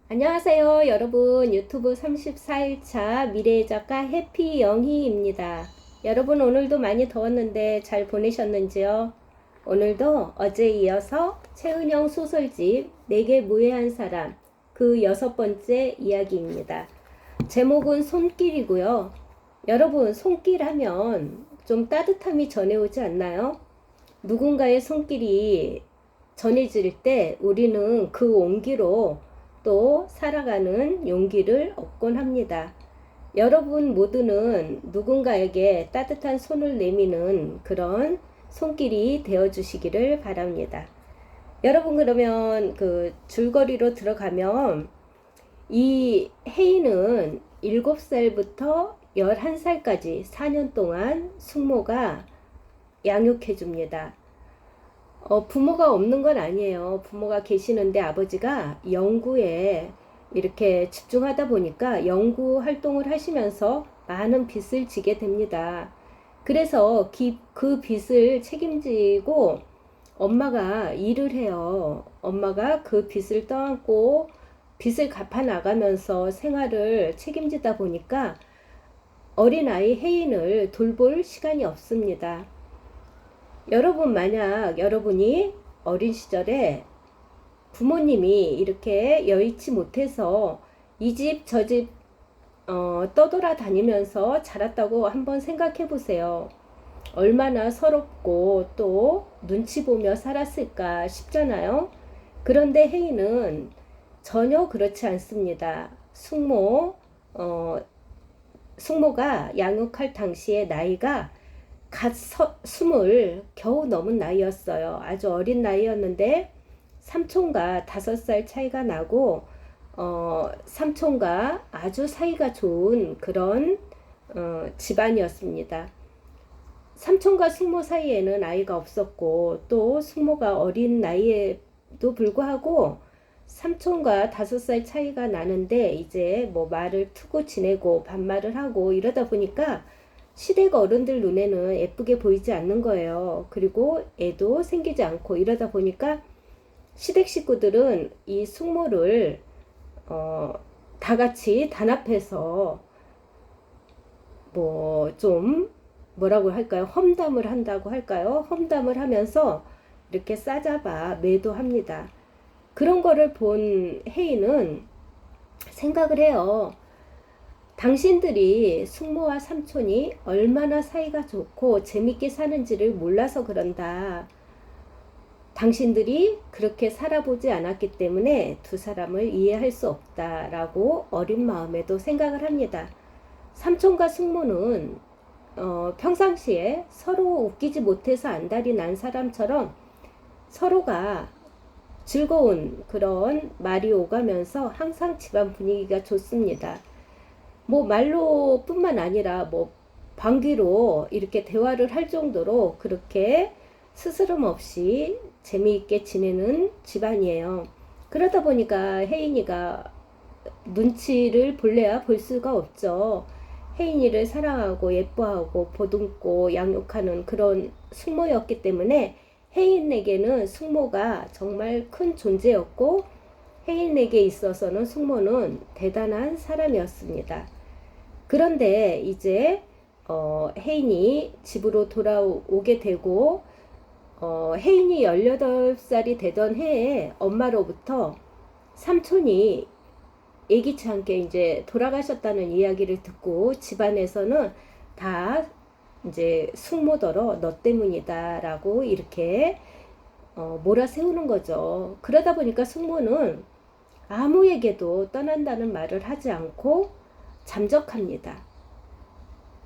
안녕하세요, 여러분. 유튜브 34일차 미래의 작가 해피영희입니다. 여러분, 오늘도 많이 더웠는데 잘 보내셨는지요? 오늘도 어제에 이어서 최은영 소설집 내게 무해한 사람 그 6번째 이야기입니다. 제목은 손길이고요. 여러분, 손길 하면 좀 따뜻함이 전해오지 않나요? 누군가의 손길이 전해질 때 우리는 그 온기로 또 살아가는 용기를 얻곤 합니다. 여러분 모두는 누군가에게 따뜻한 손을 내미는 그런 손길이 되어 주시기를 바랍니다. 여러분, 그러면 그 줄거리로 들어가면 이 혜인은 7살부터 11살까지 4년 동안 숙모가 양육해 줍니다. 부모가 없는 건 아니에요. 부모가 계시는데 아버지가 연구에 이렇게 집중하다 보니까 연구 활동을 하시면서 많은 빚을 지게 됩니다. 그래서 그 빚을 책임지고 엄마가 일을 해요. 엄마가 그 빚을 떠안고 빚을 갚아 나가면서 생활을 책임지다 보니까 어린아이 혜인을 돌볼 시간이 없습니다. 여러분, 만약 여러분이 어린 시절에 부모님이 이렇게 여의치 못해서 이 집 저 집 떠돌아다니면서 자랐다고 한번 생각해 보세요. 얼마나 서럽고 또 눈치 보며 살았을까 싶잖아요. 그런데 혜인은 전혀 그렇지 않습니다. 숙모가 양육할 당시의 나이가 갓 20 겨우 넘은 나이였어요. 아주 어린 나이였는데 삼촌과 5살 차이가 나고 삼촌과 아주 사이가 좋은 그런 집안이었습니다. 삼촌과 숙모 사이에는 아이가 없었고 또 숙모가 어린 나이에도 불구하고 삼촌과 5살 차이가 나는데 이제 뭐 말을 트고 지내고 반말을 하고 이러다 보니까 시댁 어른들 눈에는 예쁘게 보이지 않는 거예요. 그리고 애도 생기지 않고 이러다 보니까 시댁 식구들은 이 숙모를 다 같이 단합해서 뭐 좀 뭐라고 할까요? 험담을 한다고 할까요? 험담을 하면서 이렇게 싸잡아 매도합니다. 그런 거를 본 혜인은 생각을 해요. 당신들이 숙모와 삼촌이 얼마나 사이가 좋고 재밌게 사는지를 몰라서 그런다. 당신들이 그렇게 살아보지 않았기 때문에 두 사람을 이해할 수 없다라고 어린 마음에도 생각을 합니다. 삼촌과 숙모는 평상시에 서로 웃기지 못해서 안달이 난 사람처럼 서로가 즐거운 그런 말이 오가면서 항상 집안 분위기가 좋습니다. 뭐 말로 뿐만 아니라 뭐 방귀로 이렇게 대화를 할 정도로 그렇게 스스럼 없이 재미있게 지내는 집안이에요. 그러다 보니까 혜인이가 눈치를 볼래야 볼 수가 없죠. 혜인이를 사랑하고 예뻐하고 보듬고 양육하는 그런 숙모였기 때문에 혜인에게는 숙모가 정말 큰 존재였고 혜인에게 있어서는 숙모는 대단한 사람이었습니다. 그런데 이제 혜인이 집으로 돌아오게 되고 혜인이 18살이 되던 해에 엄마로부터 삼촌이 예기치 않게 이제 돌아가셨다는 이야기를 듣고 집안에서는 다 이제 숙모더러 너 때문이다라고 이렇게 몰아세우는 거죠. 그러다 보니까 숙모는 아무에게도 떠난다는 말을 하지 않고 잠적합니다.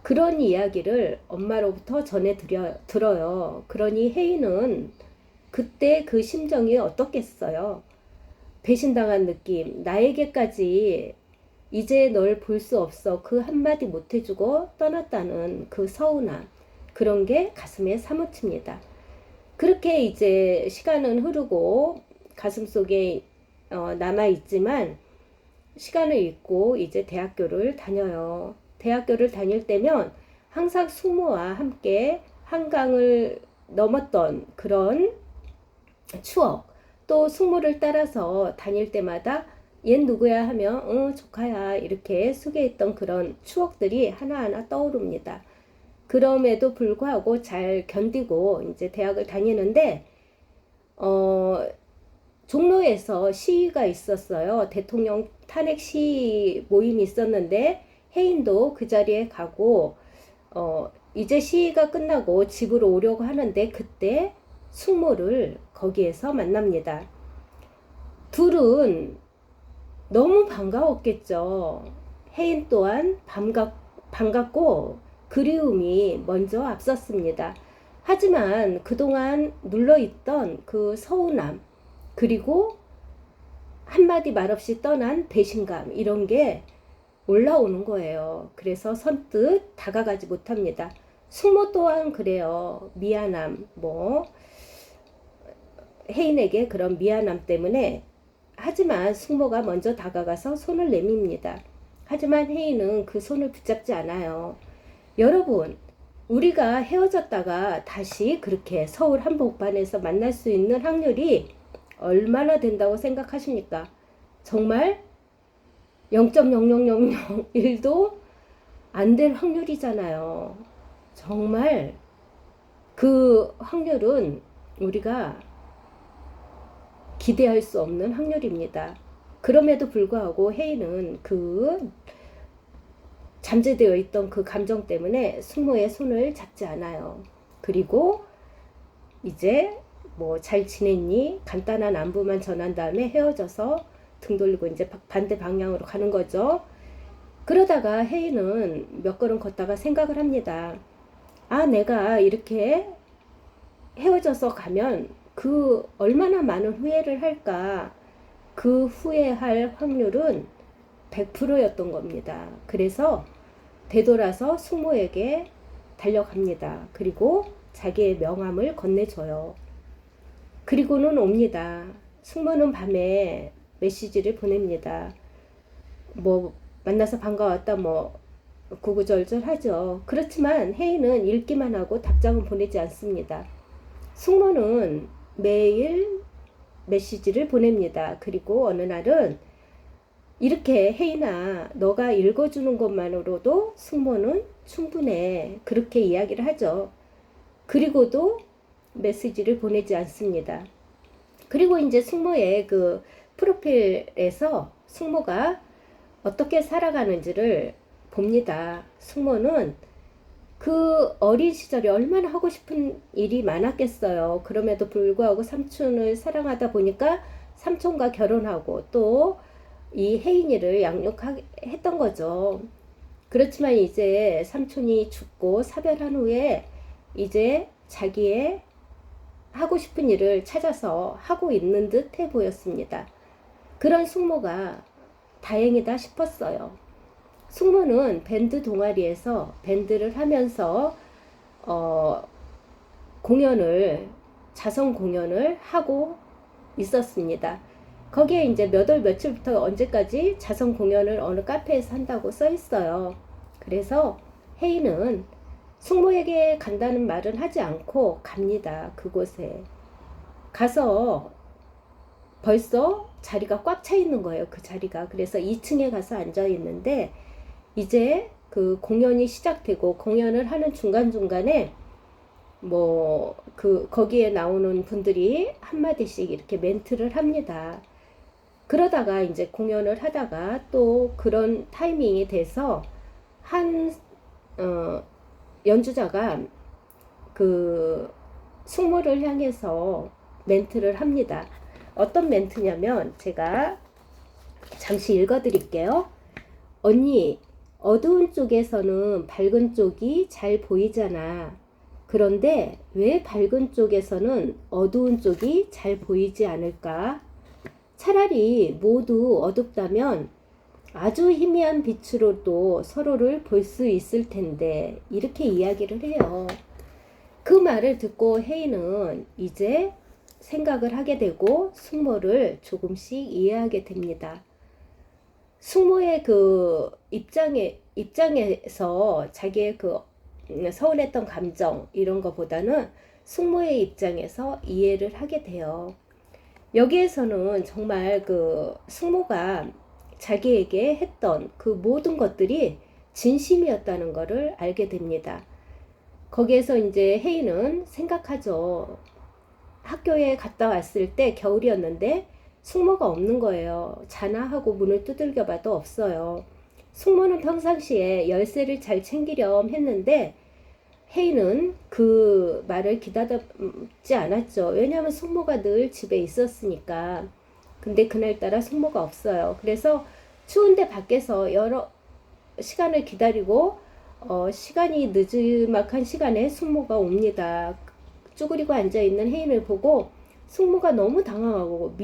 그런 이야기를 엄마로부터 들어요. 그러니 혜인은 그때 그 심정이 어떻겠어요? 배신당한 느낌, 나에게까지 이제 널 볼 수 없어 그 한마디 못해주고 떠났다는 그 서운함, 그런 게 가슴에 사무칩니다. 그렇게 이제 시간은 흐르고 가슴속에 남아있지만 시간을 잊고 이제 대학교를 다녀요. 대학교를 다닐 때면 항상 숙모와 함께 한강을 넘었던 그런 추억, 또 숙모를 따라서 다닐 때마다 얘 누구야 하면 조카야 이렇게 소개했던 그런 추억들이 하나하나 떠오릅니다. 그럼에도 불구하고 잘 견디고 이제 대학을 다니는데 종로에서 시위가 있었어요. 대통령 탄핵 시위 모임이 있었는데 혜인도 그 자리에 가고 이제 시위가 끝나고 집으로 오려고 하는데 그때 숙모를 거기에서 만납니다. 둘은 너무 반가웠겠죠. 혜인 또한 반갑고 그리움이 먼저 앞섰습니다. 하지만 그동안 눌러있던 그 서운함, 그리고 한마디 말없이 떠난 배신감, 이런 게 올라오는 거예요. 그래서 선뜻 다가가지 못합니다. 숙모 또한 그래요. 미안함, 혜인에게 그런 미안함 때문에. 하지만 숙모가 먼저 다가가서 손을 내밉니다. 하지만 혜인은 그 손을 붙잡지 않아요. 여러분, 우리가 헤어졌다가 다시 그렇게 서울 한복판에서 만날 수 있는 확률이 얼마나 된다고 생각하십니까? 정말 0.0001도 안 될 확률이잖아요. 정말 그 확률은 우리가 기대할 수 없는 확률입니다. 그럼에도 불구하고 혜인은 그 잠재되어 있던 그 감정 때문에 숙모의 손을 잡지 않아요. 그리고 이제 잘 지냈니? 간단한 안부만 전한 다음에 헤어져서 등 돌리고 이제 반대 방향으로 가는 거죠. 그러다가 혜인은 몇 걸음 걷다가 생각을 합니다. 아, 내가 이렇게 헤어져서 가면 그 얼마나 많은 후회를 할까. 그 후회할 확률은 100%였던 겁니다. 그래서 되돌아서 숙모에게 달려갑니다. 그리고 자기의 명함을 건네줘요. 그리고는 옵니다. 숙모는 밤에 메시지를 보냅니다. 만나서 반가웠다 구구절절 하죠. 그렇지만 혜인은 읽기만 하고 답장은 보내지 않습니다. 숙모는 매일 메시지를 보냅니다. 그리고 어느 날은 이렇게 혜인아, 너가 읽어주는 것만으로도 숙모는 충분해. 그렇게 이야기를 하죠. 그리고도 메시지를 보내지 않습니다. 그리고 이제 숙모의 그 프로필에서 숙모가 어떻게 살아가는지를 봅니다. 숙모는 그 어린 시절에 얼마나 하고 싶은 일이 많았겠어요. 그럼에도 불구하고 삼촌을 사랑하다 보니까 삼촌과 결혼하고 또 이 혜인이를 양육했던 거죠. 그렇지만 이제 삼촌이 죽고 사별한 후에 이제 자기의 하고 싶은 일을 찾아서 하고 있는 듯 해 보였습니다. 그런 숙모가 다행이다 싶었어요. 숙모는 밴드 동아리에서 밴드를 하면서 자선 공연을 하고 있었습니다. 거기에 이제 몇 월 며칠부터 언제까지 자선 공연을 어느 카페에서 한다고 써 있어요. 그래서 혜인은 숙모에게 간다는 말은 하지 않고 갑니다. 그곳에 가서 벌써 자리가 꽉 차 있는 거예요. 그 자리가. 그래서 2층에 가서 앉아 있는데 이제 그 공연이 시작되고 공연을 하는 중간중간에 거기에 나오는 분들이 한마디씩 이렇게 멘트를 합니다. 그러다가 이제 공연을 하다가 또 그런 타이밍이 돼서 한 연주자가 그 숙모를 향해서 멘트를 합니다. 어떤 멘트냐면 제가 잠시 읽어드릴게요. 언니, 어두운 쪽에서는 밝은 쪽이 잘 보이잖아. 그런데 왜 밝은 쪽에서는 어두운 쪽이 잘 보이지 않을까? 차라리 모두 어둡다면 아주 희미한 빛으로도 서로를 볼 수 있을 텐데, 이렇게 이야기를 해요. 그 말을 듣고 혜인은 이제 생각을 하게 되고 숙모를 조금씩 이해하게 됩니다. 숙모의 그 입장에서 자기의 그 서운했던 감정 이런 것보다는 숙모의 입장에서 이해를 하게 돼요. 여기에서는 정말 그 숙모가 자기에게 했던 그 모든 것들이 진심이었다는 것을 알게 됩니다. 거기에서 이제 혜인은 생각하죠. 학교에 갔다 왔을 때 겨울이었는데 숙모가 없는 거예요. 자나 하고 문을 두들겨 봐도 없어요. 숙모는 평상시에 열쇠를 잘 챙기렴 했는데 혜인은 그 말을 기다렸지 않았죠. 왜냐하면 숙모가 늘 집에 있었으니까. 근데 그날따라 숙모가 없어요. 그래서 추운데 밖에서 여러 시간을 기다리고 시간이 늦지막한 시간에 숙모가 옵니다. 쭈그리고 앉아있는 혜인을 보고 숙모가 너무 당황하고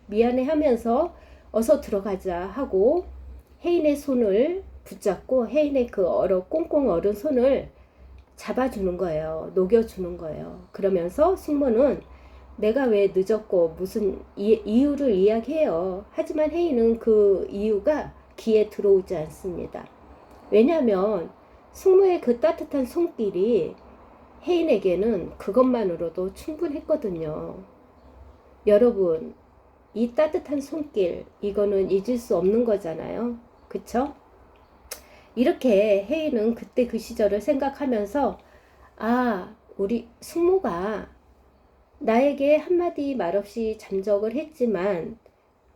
미안해하면서 어서 들어가자 하고 혜인의 손을 붙잡고 혜인의 그 꽁꽁 얼은 손을 잡아주는 거예요. 녹여주는 거예요. 그러면서 숙모는 내가 왜 늦었고 무슨 이유를 이야기해요. 하지만 혜인은 그 이유가 귀에 들어오지 않습니다. 왜냐하면 숙모의 그 따뜻한 손길이 혜인에게는 그것만으로도 충분했거든요. 여러분, 이 따뜻한 손길, 이거는 잊을 수 없는 거잖아요. 그쵸? 이렇게 혜인은 그때 그 시절을 생각하면서 우리 숙모가 나에게 한마디 말없이 잠적을 했지만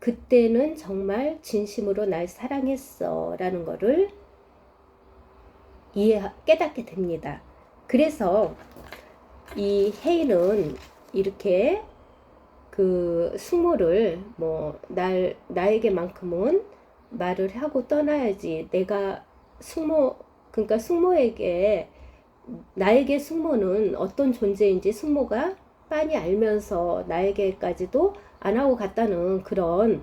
그때는 정말 진심으로 날 사랑했어 라는 거를 깨닫게 됩니다. 그래서 이 혜인은 이렇게 그 숙모를 나에게만큼은 말을 하고 떠나야지. 내가 그러니까 숙모에게 나에게 숙모는 어떤 존재인지 숙모가 빤히 알면서 나에게까지도 안 하고 갔다는 그런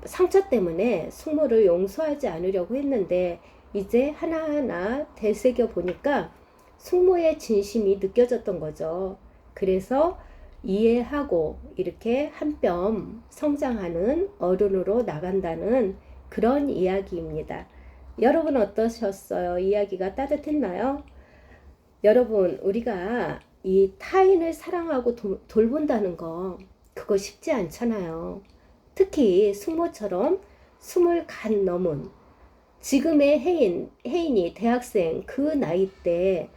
상처 때문에 숙모를 용서하지 않으려고 했는데 이제 하나하나 되새겨 보니까 숙모의 진심이 느껴졌던 거죠. 그래서 이해하고 이렇게 한 뼘 성장하는 어른으로 나간다는 그런 이야기입니다. 여러분 어떠셨어요? 이야기가 따뜻했나요? 여러분, 우리가 이 타인을 사랑하고 돌본다는 거 그거 쉽지 않잖아요. 특히 숙모처럼 20 간 넘은 지금의 혜인이 대학생 그 나이 때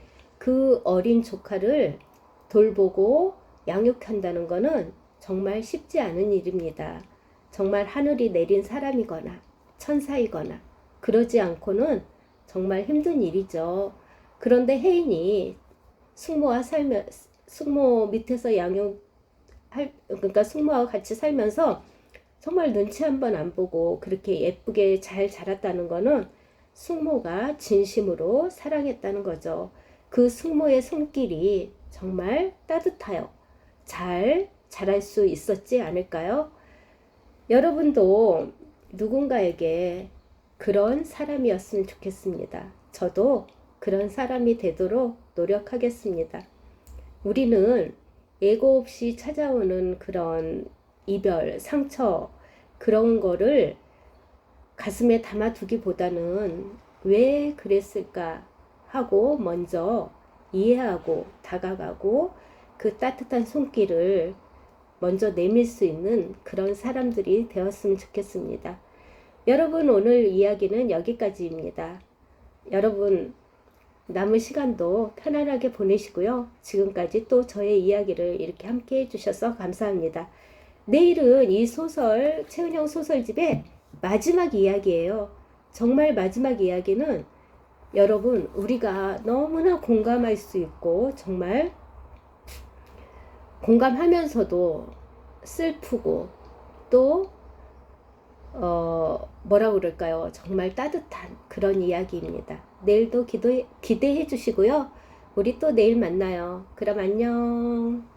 그 어린 조카를 돌보고 양육한다는 거는 정말 쉽지 않은 일입니다. 정말 하늘이 내린 사람이거나 천사이거나 그러지 않고는 정말 힘든 일이죠. 그런데 혜인이 숙모 밑에서 그러니까 숙모와 같이 살면서 정말 눈치 한번 안 보고 그렇게 예쁘게 잘 자랐다는 거는 숙모가 진심으로 사랑했다는 거죠. 그 숙모의 손길이 정말 따뜻하여 잘 자랄 수 있었지 않을까요? 여러분도 누군가에게 그런 사람이었으면 좋겠습니다. 저도 그런 사람이 되도록 노력하겠습니다. 우리는 예고 없이 찾아오는 그런 이별, 상처, 그런 거를 가슴에 담아두기보다는 왜 그랬을까 하고 먼저 이해하고 다가가고 그 따뜻한 손길을 먼저 내밀 수 있는 그런 사람들이 되었으면 좋겠습니다. 여러분, 오늘 이야기는 여기까지입니다. 여러분, 남은 시간도 편안하게 보내시고요. 지금까지 또 저의 이야기를 이렇게 함께 해주셔서 감사합니다. 내일은 이 소설, 최은영 소설집의 마지막 이야기예요. 정말 마지막 이야기는 여러분, 우리가 너무나 공감할 수 있고 정말 공감하면서도 슬프고 또 뭐라 그럴까요? 정말 따뜻한 그런 이야기입니다. 내일도 기대해 주시고요. 우리 또 내일 만나요. 그럼 안녕.